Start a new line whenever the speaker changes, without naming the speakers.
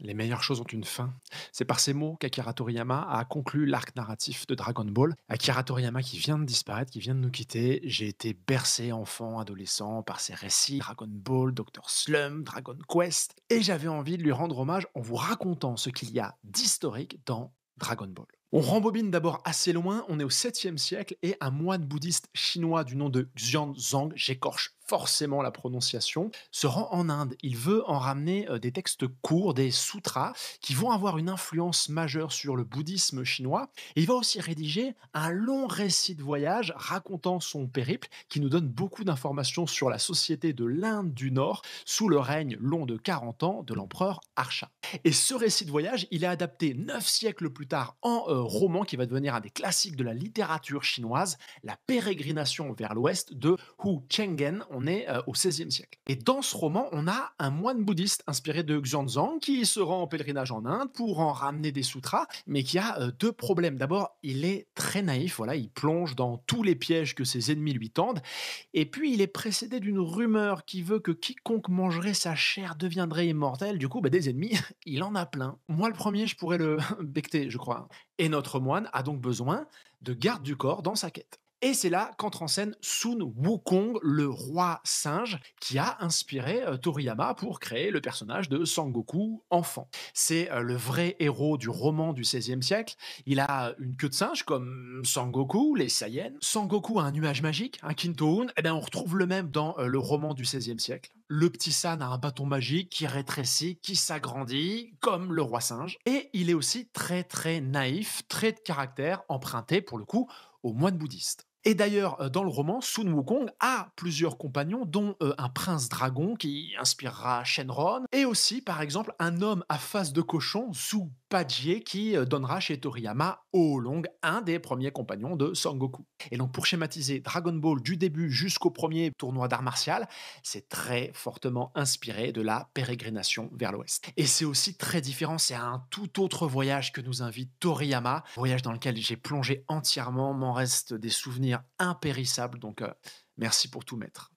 Les meilleures choses ont une fin. C'est par ces mots qu'Akira Toriyama a conclu l'arc narratif de Dragon Ball. Akira Toriyama qui vient de disparaître, qui vient de nous quitter. J'ai été bercé enfant, adolescent par ses récits, Dragon Ball, Dr. Slump, Dragon Quest, et j'avais envie de lui rendre hommage en vous racontant ce qu'il y a d'historique dans Dragon Ball. On rembobine d'abord assez loin, on est au 7e siècle et un moine bouddhiste chinois du nom de Xuanzang, j'écorche forcément la prononciation, se rend en Inde. Il veut en ramener des textes courts, des sutras, qui vont avoir une influence majeure sur le bouddhisme chinois. Et il va aussi rédiger un long récit de voyage racontant son périple, qui nous donne beaucoup d'informations sur la société de l'Inde du Nord, sous le règne long de 40 ans de l'empereur Harsha. Et ce récit de voyage, il est adapté 9 siècles plus tard en roman qui va devenir un des classiques de la littérature chinoise, La pérégrination vers l'ouest de Hu Chengen. On est au 16e siècle. Et dans ce roman, on a un moine bouddhiste inspiré de Xuanzang qui se rend en pèlerinage en Inde pour en ramener des sutras, mais qui a deux problèmes. D'abord, il est très naïf, voilà, il plonge dans tous les pièges que ses ennemis lui tendent. Et puis, il est précédé d'une rumeur qui veut que quiconque mangerait sa chair deviendrait immortel. Du coup, des ennemis, il en a plein. Moi, le premier, je pourrais le becter, je crois. Et notre moine a donc besoin de garde du corps dans sa quête. Et c'est là qu'entre en scène Sun Wukong, le roi singe, qui a inspiré Toriyama pour créer le personnage de Sangoku enfant. C'est le vrai héros du roman du XVIe siècle. Il a une queue de singe comme Sangoku, les Saiyans. Sangoku a un nuage magique, un Kintoun. Eh bien, on retrouve le même dans le roman du XVIe siècle. Le petit San a un bâton magique qui rétrécit, qui s'agrandit, comme le roi singe. Et il est aussi très très naïf, très de caractère, emprunté pour le coup aux moines bouddhistes. Et d'ailleurs, dans le roman, Sun Wukong a plusieurs compagnons, dont un prince dragon qui inspirera Shenron, et aussi, par exemple, un homme à face de cochon, Zhu Pajie, qui donnera chez Toriyama Oolong, un des premiers compagnons de Sangoku. Et donc, pour schématiser, Dragon Ball, du début jusqu'au premier tournoi d'art martial, c'est très fortement inspiré de la pérégrination vers l'ouest. Et c'est aussi très différent, c'est un tout autre voyage que nous invite Toriyama, voyage dans lequel j'ai plongé entièrement, m'en reste des souvenirs impérissables, donc merci pour tout, maître.